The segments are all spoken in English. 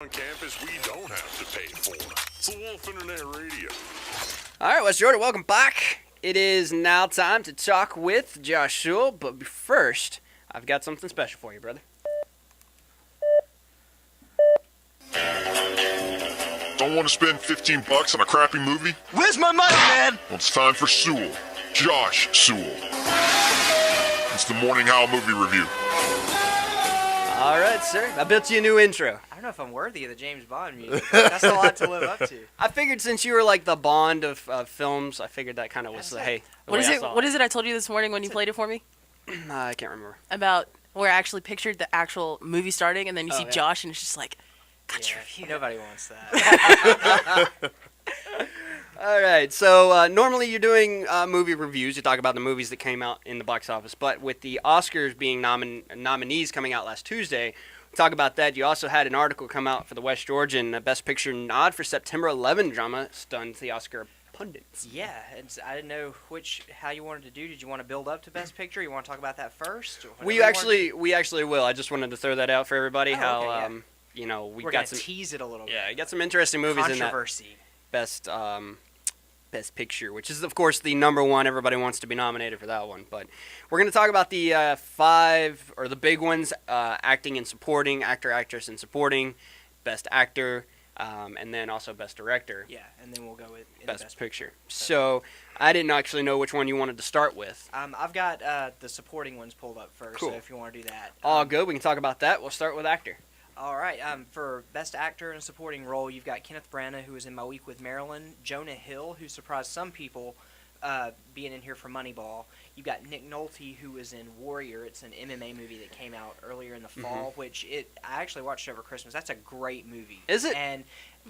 On campus we don't have to pay for. It's the Wolf Internet Radio. All right, West Jordan, welcome back. It is now time to talk with Josh Sewell, but first, I've got something special for you, brother. Don't want to spend $15 on a crappy movie? Where's my money, man? Well, it's time for Sewell. Josh Sewell. It's the Morning Howl movie review. All right, sir. I built you a new intro. I don't know if I'm worthy of the James Bond music. That's a lot to live up to. I figured since you were like the Bond of films, I figured that kind of was the hey. What is it? What is it I told you this morning when you played it for me? I can't remember. About where I actually pictured the actual movie starting, and then you see Josh, and it's just like, got your review. Nobody wants that. All right, so normally you're doing movie reviews. You talk about the movies that came out in the box office, but with the Oscars being nominees coming out last Tuesday, we talk about that. You also had an article come out for the West-Georgian Best Picture nod for September 11 drama stuns the Oscar pundits. Yeah, I didn't know how you wanted to do. Did you want to build up to Best Picture? You want to talk about that first? We actually will. I just wanted to throw that out for everybody. Okay, We're gonna tease it a little bit. Yeah, you got some interesting movies in that controversy. Best Picture, which is, of course, the number one. Everybody wants to be nominated for that one. But we're going to talk about the the big ones, acting and supporting, actor, actress, and supporting, Best Actor, and then also Best Director. Yeah, and then we'll go with Best Picture. So I didn't actually know which one you wanted to start with. I've got the supporting ones pulled up first, Cool. so if you want to do that. All good. We can talk about that. We'll start with Actor. All right. For Best Actor in a Supporting Role, you've got Kenneth Branagh, who was in My Week with Marilyn, Jonah Hill, who surprised some people being in here for Moneyball. You've got Nick Nolte, who was in Warrior. It's an MMA movie that came out earlier in the fall, which I actually watched over Christmas. That's a great movie. Is it? And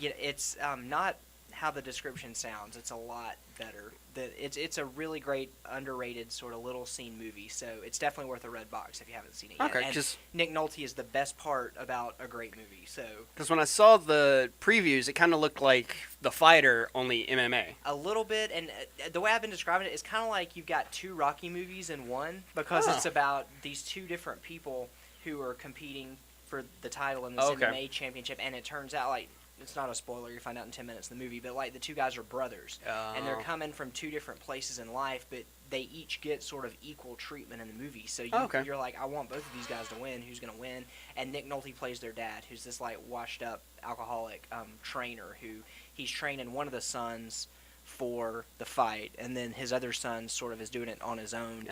it's not how the description sounds. It's a lot better. It's a really great, underrated sort of little scene movie, so it's definitely worth a red box if you haven't seen it yet. Okay, and Nick Nolte is the best part about a great movie. So because when I saw the previews, it kind of looked like The Fighter, only MMA. a little bit, and the way I've been describing it is kind of like you've got two Rocky movies in one, because it's about these two different people who are competing for the title in this MMA championship, and it turns out, like, it's not a spoiler, you find out in 10 minutes in the movie, but like the two guys are brothers, and they're coming from two different places in life, but they each get sort of equal treatment in the movie. So you're like, I want both of these guys to win. Who's going to win? And Nick Nolte plays their dad, who's this like washed up alcoholic trainer who he's training one of the sons for the fight, and then his other son sort of is doing it on his own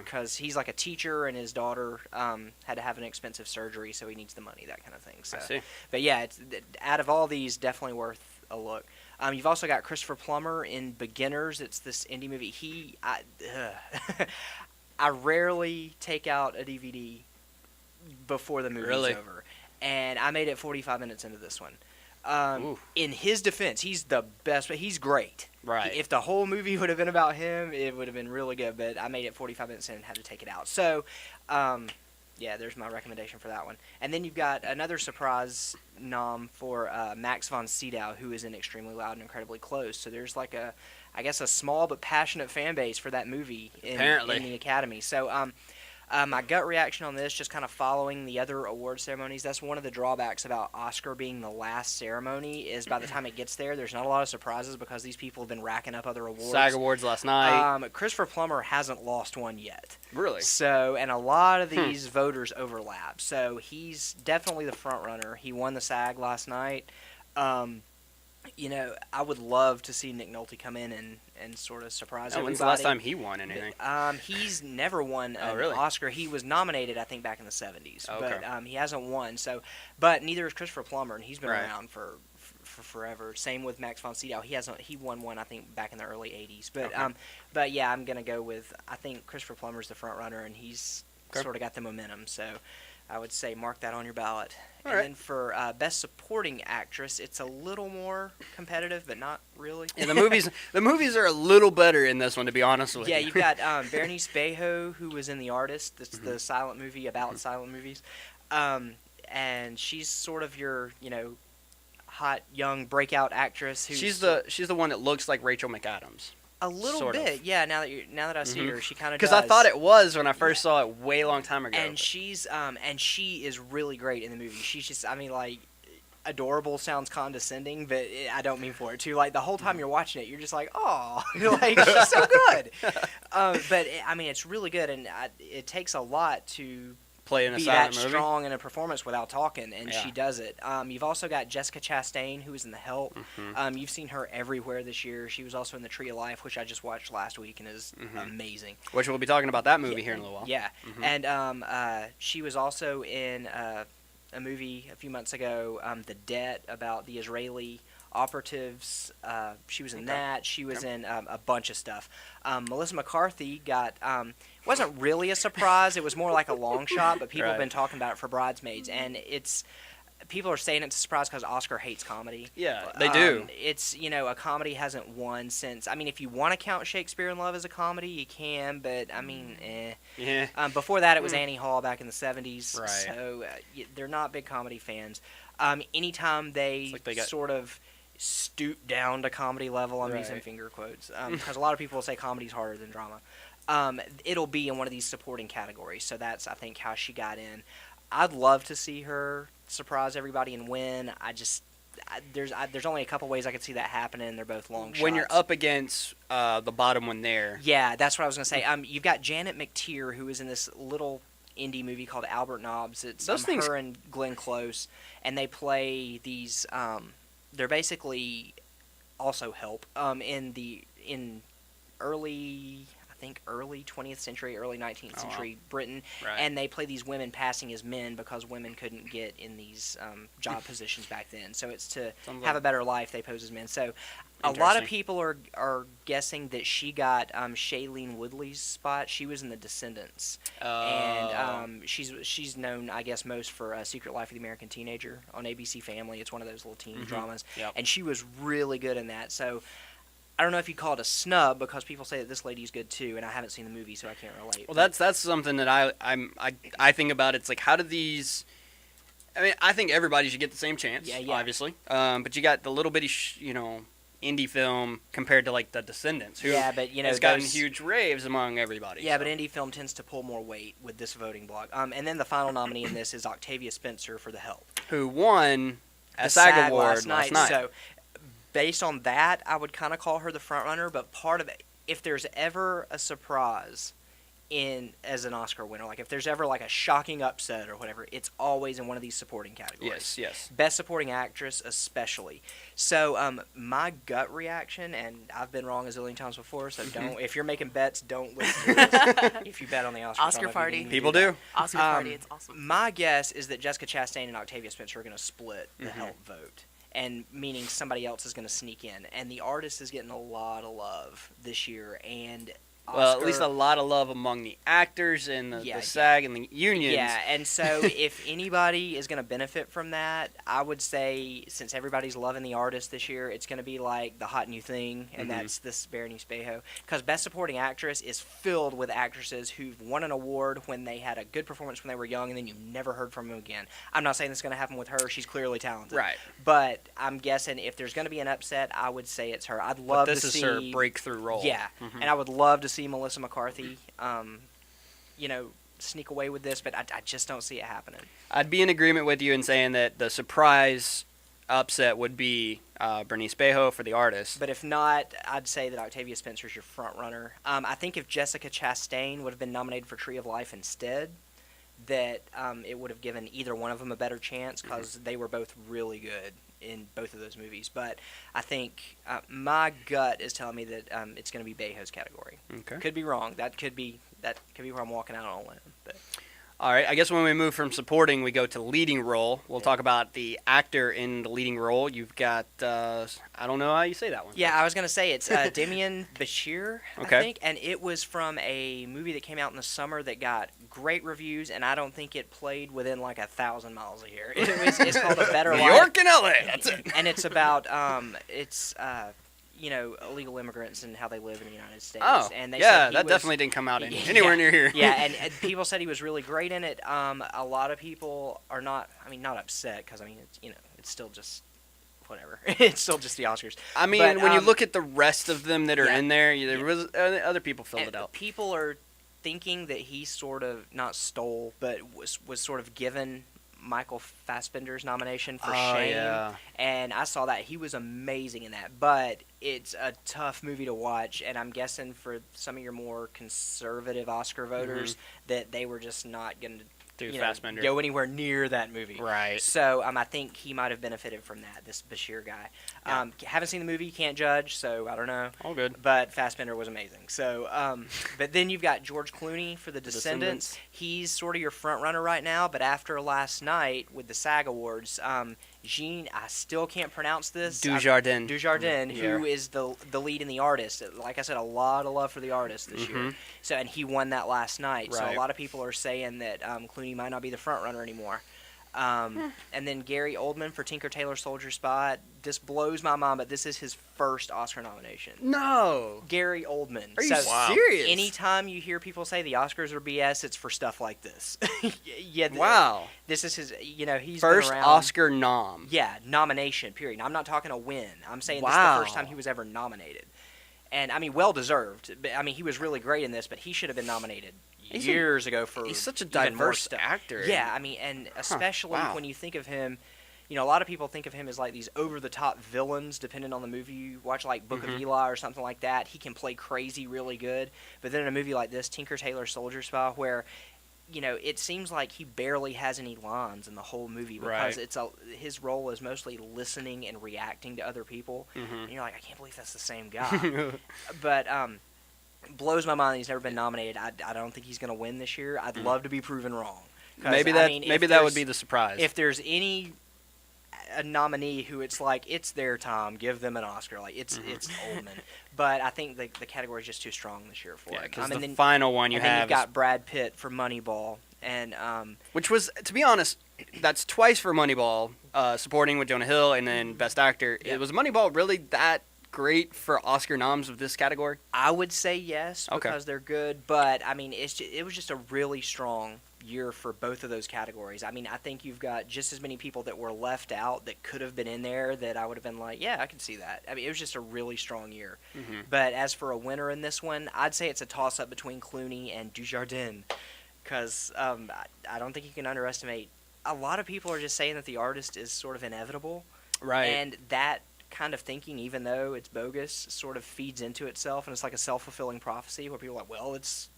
because he's like a teacher, and his daughter had to have an expensive surgery, so he needs the money, that kind of thing. So, I see. But yeah, it's out of all these, definitely worth a look. You've also got Christopher Plummer in Beginners. It's this indie movie. I rarely take out a DVD before the movie's over, and I made it 45 minutes into this one. In his defense, he's the best, but he's great. Right. If the whole movie would have been about him, it would have been really good, but I made it 45 minutes in and had to take it out. So, there's my recommendation for that one. And then you've got another surprise nom for Max von Sydow, who is in Extremely Loud and Incredibly Close. So there's like a small but passionate fan base for that movie in the Academy. So, my gut reaction on this, just kind of following the other award ceremonies, that's one of the drawbacks about Oscar being the last ceremony, is by the time it gets there, there's not a lot of surprises because these people have been racking up other awards. SAG Awards last night. Christopher Plummer hasn't lost one yet. Really? So, and a lot of these voters overlap. So he's definitely the front runner. He won the SAG last night. I would love to see Nick Nolte come in and sort of surprise everybody. When's the last time he won anything? He's never won an Oscar. He was nominated, I think, back in the 70s. Okay. But he hasn't won. But neither is Christopher Plummer, and he's been around for forever. Same with Max von Sydow. He won one, I think, back in the early 80s. But yeah, I'm going to go with, I think Christopher Plummer's the front runner, and he's sort of got the momentum. So I would say mark that on your ballot. Then for Best Supporting Actress, it's a little more competitive, but not really. Yeah, the movies are a little better in this one, to be honest with you. Yeah, you've got Bernice Bejo, who was in The Artist. That's the silent movie about silent movies. And she's sort of your, hot young breakout actress. She's the one that looks like Rachel McAdams. A little bit, yeah. Now that I see her, she kind of does. Because I thought it was when I first saw it way long time ago. And she is really great in the movie. She's just, adorable sounds condescending, but I don't mean for it to. Like, the whole time you're watching it, you're just like, oh, like, she's so good. But, I mean, it's really good, and it takes a lot to play in a be silent that movie. strong in a performance without talking, and Yeah. she does it. You've also got Jessica Chastain, who is in The Help. Mm-hmm. You've seen her everywhere this year. She was also in The Tree of Life, which I just watched last week and is amazing. Which we'll be talking about that movie here in a little while. Yeah, and she was also in a movie a few months ago, The Debt, about the Israeli operatives. She was in that. She was in a bunch of stuff. Melissa McCarthy got wasn't really a surprise. It was more like a long shot, but people have been talking about it for Bridesmaids, and people are saying it's a surprise because Oscar hates comedy. Yeah, they do. It's, a comedy hasn't won since. I mean, if you want to count Shakespeare in Love as a comedy, you can, but I mean, Yeah. Before that, it was Annie Hall back in the 70s. Right. So they're not big comedy fans. Anytime they sort of stoop down to comedy level, I'm using finger quotes, because a lot of people will say comedy's harder than drama. It'll be in one of these supporting categories. So that's, I think, how she got in. I'd love to see her surprise everybody and win. There's only a couple ways I could see that happening, and they're both long shots. When you're up against the bottom one there. Yeah, that's what I was going to say. You've got Janet McTeer, who is in this little indie movie called Albert Nobbs. It's her and Glenn Close, and they play these. They're basically also Help in early 20th century, early 19th century Britain, and they play these women passing as men because women couldn't get in these job positions back then. So it's to have a better life, they pose as men. So a lot of people are guessing that she got Shailene Woodley's spot. She was in The Descendants, and she's known, I guess, most for Secret Life of the American Teenager on ABC Family. It's one of those little teen dramas, and she was really good in that. So I don't know if you call it a snub, because people say that this lady's good too, and I haven't seen the movie, so I can't relate. Well, that's something that I think about. It's like, how do these? I mean, I think everybody should get the same chance, obviously. But you got the little bitty, indie film compared to like The Descendants, who has gotten huge raves among everybody. Yeah, but indie film tends to pull more weight with this voting block. And then the final nominee in this is Octavia Spencer for The Help, who won a SAG Award last night. So, based on that, I would kind of call her the front runner. But part of it, if there's ever a surprise as an Oscar winner, like if there's ever like a shocking upset or whatever, it's always in one of these supporting categories. Yes. Best Supporting Actress especially. So my gut reaction, and I've been wrong a zillion times before, so don't. If you're making bets, don't listen to this. If you bet on the Oscars. Oscar party. People do. Oscar party. It's awesome. My guess is that Jessica Chastain and Octavia Spencer are going to split the Help vote. And meaning somebody else is going to sneak in. And the artist is getting a lot of love this year. And Oscar, well, at least a lot of love among the actors and the SAG and the unions. Yeah, and so if anybody is going to benefit from that, I would say, since everybody's loving the artist this year, it's going to be like the hot new thing, and that's this Berenice Bejo. Because Best Supporting Actress is filled with actresses who've won an award when they had a good performance when they were young, and then you never heard from them again. I'm not saying this is going to happen with her. She's clearly talented. Right. But I'm guessing if there's going to be an upset, I would say it's her. I'd love to see... This is her breakthrough role. Yeah, and I would love to see Melissa McCarthy, sneak away with this, but I just don't see it happening. I'd be in agreement with you in saying that the surprise upset would be Bernice Bejo for the artist. But if not, I'd say that Octavia Spencer's your front runner. I think if Jessica Chastain would have been nominated for Tree of Life instead, that it would have given either one of them a better chance, because they were both really good in both of those movies. But I think my gut is telling me that it's going to be Bejo's category. Okay. Could be wrong. That could be where I'm walking out on a limb. But All right, I guess when we move from supporting, we go to leading role. We'll talk about the actor in the leading role. You've got, I don't know how you say that one. Yeah, I was going to say it's Demian Bashir, I think, and it was from a movie that came out in the summer that got great reviews, and I don't think it played within like 1,000 miles of here. It's called A Better Life. New York and LA, that's it. And it's about, illegal immigrants and how they live in the United States. Oh, and they yeah, said that definitely didn't come out anywhere near here. Yeah, and people said he was really great in it. A lot of people are not upset, because, it's still just whatever. It's still just the Oscars. I mean, but, when you look at the rest of them that are in there, there was other people filled it out. People are thinking that he sort of, not stole, but was sort of given Michael Fassbender's nomination for Oh, Shame. yeah. And I saw that. He was amazing in that. But it's a tough movie to watch, and I'm guessing for some of your more conservative Oscar voters that they were just not going to Fassbender. go anywhere near that movie. Right. So I think he might have benefited from that, this Bashir guy. Yeah. Haven't seen the movie, can't judge, so I don't know. All good. But Fassbender was amazing. So, but then you've got George Clooney for The Descendants. He's sort of your front runner right now, but after last night with the SAG Awards, Jean, I still can't pronounce this. Dujardin. Who is the lead in The Artist. Like I said, a lot of love for The Artist this year. So, and he won that last night. Right. So a lot of people are saying that Clooney might not be the front runner anymore. And then Gary Oldman for Tinker Tailor Soldier Spy. This blows my mind, but this is his first Oscar nomination. No. Gary Oldman. Are you serious? Anytime you hear people say the Oscars are BS, it's for stuff like this. Wow. This is his, he's first been around. Oscar nom. Yeah, nomination, period. I'm not talking a win. I'm saying this is Wow. the first time he was ever nominated. And, well-deserved. He was really great in this, but he should have been nominated years ago for He's such a even more diverse stuff. actor. Yeah, and especially when you think of him, a lot of people think of him as like these over-the-top villains, depending on the movie you watch, like Book of Eli or something like that. He can play crazy really good. But then in a movie like this, Tinker Tailor Soldier Spy, where it seems like he barely has any lines in the whole movie because his role is mostly listening and reacting to other people. And you're like, I can't believe that's the same guy. But blows my mind that he's never been nominated. I don't think he's going to win this year. I'd love to be proven wrong. Maybe that would be the surprise. If there's a nominee who it's like it's their time, give them an Oscar. Like it's Oldman. But I think the category is just too strong this year for it. Because final one then you've got Brad Pitt for Moneyball, and which was, to be honest, that's twice for Moneyball, supporting with Jonah Hill, and then Best Actor. Yeah. Was Moneyball really that great for Oscar noms of this category? I would say yes because they're good. But it was just a really strong year for both of those categories. I think you've got just as many people that were left out that could have been in there that I would have been like, yeah, I can see that. It was just a really strong year. But as for a winner in this one, I'd say it's a toss-up between Clooney and Dujardin because I don't think you can underestimate. A lot of people are just saying that The Artist is sort of inevitable. Right. And that kind of thinking, even though it's bogus, sort of feeds into itself, and it's like a self-fulfilling prophecy where people are like, well, it's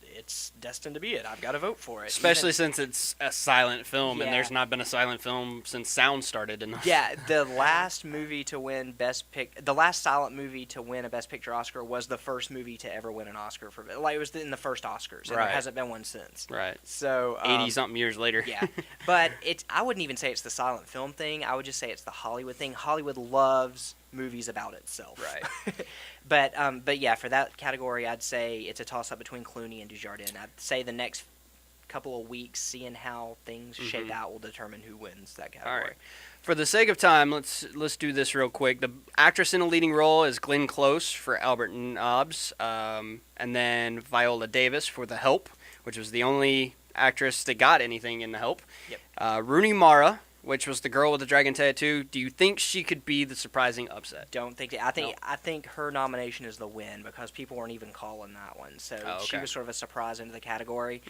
destined to be it. I've got to vote for it. Especially since it's a silent film, and there's not been a silent film since sound started. The last movie to win the last silent movie to win a Best Picture Oscar was the first movie to ever win an Oscar for it. Like, it was in the first Oscars, and there hasn't been one since. Right. So 80-something years later. Yeah. But I wouldn't even say it's the silent film thing. I would just say it's the Hollywood thing. Hollywood loves movies about itself. Right. But yeah, for that category, I'd say it's a toss-up between Clooney and Dujardin. I'd say the next couple of weeks, seeing how things shape out, will determine who wins that category. All right. For the sake of time, let's do this real quick. The actress in a leading role is Glenn Close for Albert Nobbs, and then Viola Davis for The Help, which was the only actress that got anything in The Help. Yep. Rooney Mara, which was the girl with the dragon tattoo. Do you think she could be the surprising upset? Don't think. I think her nomination is the win because people weren't even calling that one. So she was sort of a surprise into the category.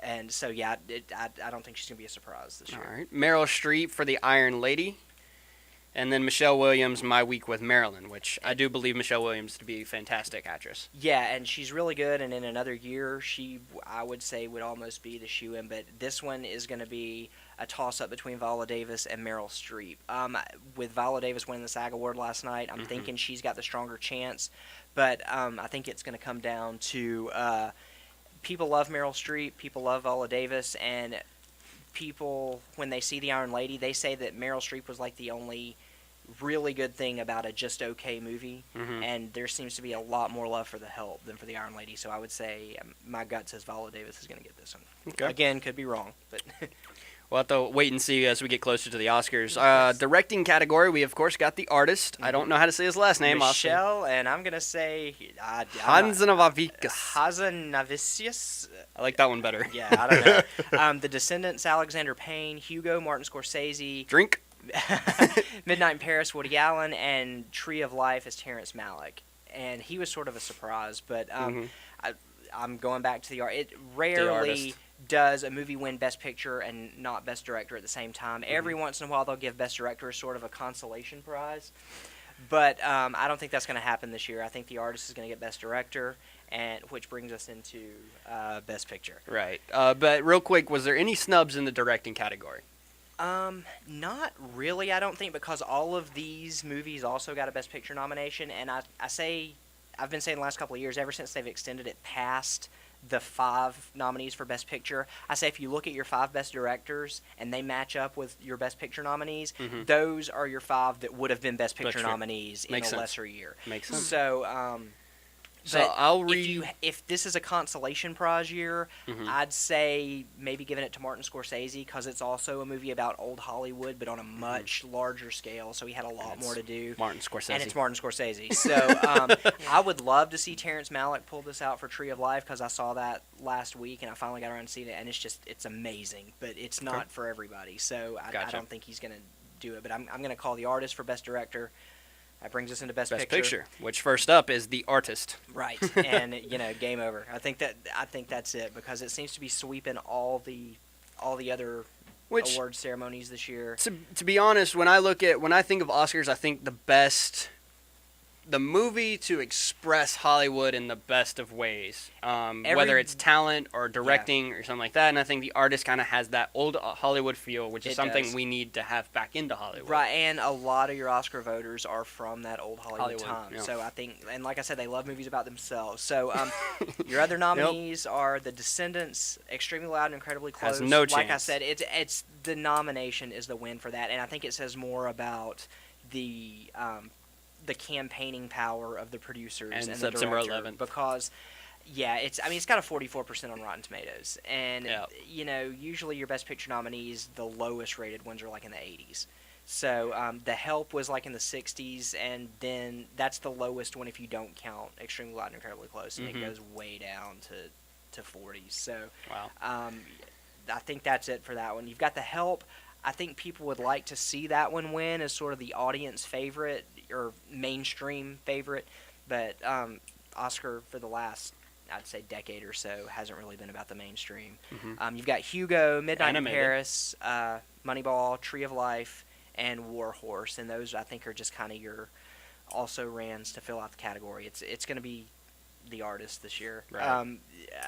And so yeah, I don't think she's gonna be a surprise this year. All right. Meryl Streep for The Iron Lady, and then Michelle Williams, My Week with Marilyn, which I do believe Michelle Williams to be a fantastic actress. Yeah, and she's really good. And in another year, I would say would almost be the shoe-in. But this one is going to be a toss-up between Viola Davis and Meryl Streep. With Viola Davis winning the SAG Award last night, I'm thinking she's got the stronger chance. But I think it's going to come down to people love Meryl Streep, people love Viola Davis, and people, when they see The Iron Lady, they say that Meryl Streep was like the only really good thing about a just okay movie, and there seems to be a lot more love for The Help than for The Iron Lady. So I would say my gut says Viola Davis is going to get this one. Okay. Again, could be wrong, but we'll have to wait and see as we get closer to the Oscars. Directing category, we of course got the artist. I don't know how to say his last name. Michelle, and I'm going to say Hazanavicius. I like that one better. Yeah, I don't know. The Descendants, Alexander Payne. Hugo, Martin Scorsese. Drink. Midnight in Paris, Woody Allen, and Tree of Life is Terrence Malick. And he was sort of a surprise, but I'm going back to the art. It rarely does a movie win Best Picture and not Best Director at the same time. Every once in a while, they'll give Best Director as sort of a consolation prize. But I don't think that's going to happen this year. I think The Artist is going to get Best Director, and which brings us into Best Picture. Right. But real quick, was there any snubs in the directing category? Not really, I don't think, because all of these movies also got a Best Picture nomination, and I've been saying the last couple of years, ever since they've extended it past the 5 nominees for Best Picture, I say if you look at your 5 Best Directors and they match up with your Best Picture nominees, those are your 5 that would have been Best Picture nominees in a lesser year. Makes sense. So, so I'll read. If this is a consolation prize year, I'd say maybe giving it to Martin Scorsese, because it's also a movie about old Hollywood, but on a much larger scale. So he had a lot more to do. Martin Scorsese. And it's Martin Scorsese. So I would love to see Terrence Malick pull this out for Tree of Life, because I saw that last week and I finally got around to seeing it, and it's amazing. But it's not for everybody. So I don't think he's going to do it. But I'm going to call The Artist for Best Director. That brings us into Best Picture. Which first up is The Artist. Right, and game over. I think that's it, because it seems to be sweeping all the other award ceremonies this year. To be honest, when I think of Oscars, I think the movie to express Hollywood in the best of ways, whether it's talent or directing or something like that. And I think The Artist kind of has that old Hollywood feel, which is something we need to have back into Hollywood. Right, and a lot of your Oscar voters are from that old Hollywood time. Yeah. So I think, and like I said, they love movies about themselves. So your other nominees are The Descendants, Extremely Loud and Incredibly Close. Has no chance. Like I said, it's the nomination is the win for that, and I think it says more about the campaigning power of the producers and the September director, 11th. Because it's got a 44% on Rotten Tomatoes, and usually your Best Picture nominees, the lowest rated ones are like in the 80s. So The Help was like in the 60s, and then that's the lowest one if you don't count Extremely Loud and Incredibly Close, and it goes way down to 40s. So I think that's it for that one. You've got The Help. I think people would like to see that one win as sort of the audience favorite or mainstream favorite, but Oscar for the last, I'd say, decade or so hasn't really been about the mainstream. You've got Hugo, Midnight in Paris, Moneyball, Tree of Life, and War Horse, and those I think are just kind of your also-rans to fill out the category. It's going to be The Artist this year. Right.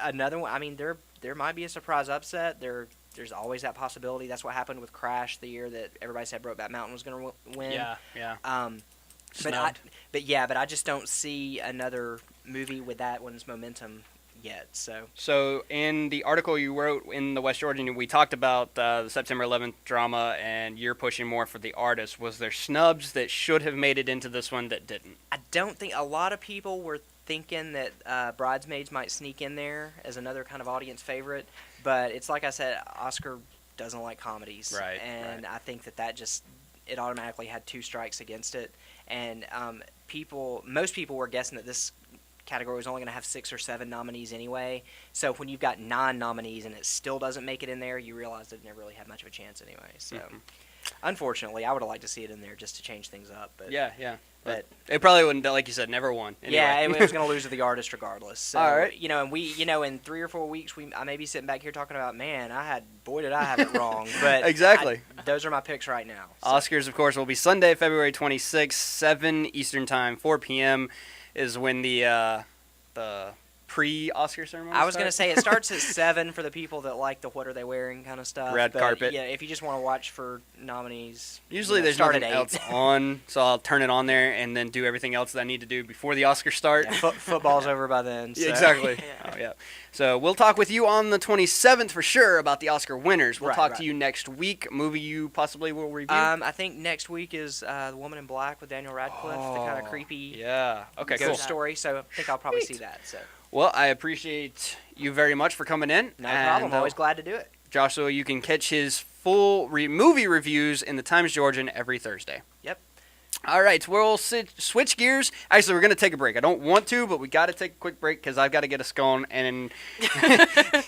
Another one, I mean, there might be a surprise upset. There's always that possibility. That's what happened with Crash the year that everybody said Brokeback Mountain was going to win. Yeah. But I just don't see another movie with that one's momentum yet. So in the article you wrote in the West Georgian, we talked about the September 11th drama, and you're pushing more for The Artist. Was there snubs that should have made it into this one that didn't? I don't think a lot of people were thinking that Bridesmaids might sneak in there as another kind of audience favorite, but it's like I said, Oscar doesn't like comedies, right? And I think that just it automatically had 2 strikes against it, and most people were guessing that this category was only going to have 6 or 7 nominees anyway. So when you've got 9 nominees and it still doesn't make it in there, you realize it never really had much of a chance anyway. So unfortunately, I would have liked to see it in there just to change things up. But But it probably wouldn't, like you said, never won. Anyway. Yeah, it was going to lose to The Artist regardless. So, all right. And we, in 3 or 4 weeks, I may be sitting back here talking about, boy, did I have it wrong. But exactly. Those are my picks right now. So. Oscars, of course, will be Sunday, February 26th, 7 Eastern Time, 4 p.m. is when the pre-Oscar ceremony I was going to say it starts at 7 for the people that like the what are they wearing kind of stuff. Red carpet. Yeah, if you just want to watch for nominees. Usually there's nothing else on, so I'll turn it on there and then do everything else that I need to do before the Oscars start. Yeah, football's over by then. So. Yeah, exactly. Oh, yeah. So we'll talk with you on the 27th for sure about the Oscar winners. We'll talk to you next week. A movie you possibly will review? I think next week is The Woman in Black with Daniel Radcliffe, the kind of creepy ghost story. So I think I'll probably see that. So. Well, I appreciate you very much for coming in. No problem. Always glad to do it. Joshua, you can catch his full movie reviews in the Times-Georgian every Thursday. Yep. All right, we'll switch gears. Actually, we're going to take a break. I don't want to, but we got to take a quick break because I've got to get a scone. And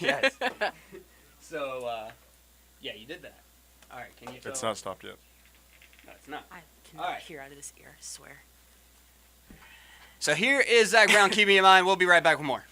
yes. So, you did that. All right, can you? It's not stopped yet. No, it's not. I cannot hear out of this ear. I swear. So here is Zach Brown. Keep me in mind. We'll be right back with more.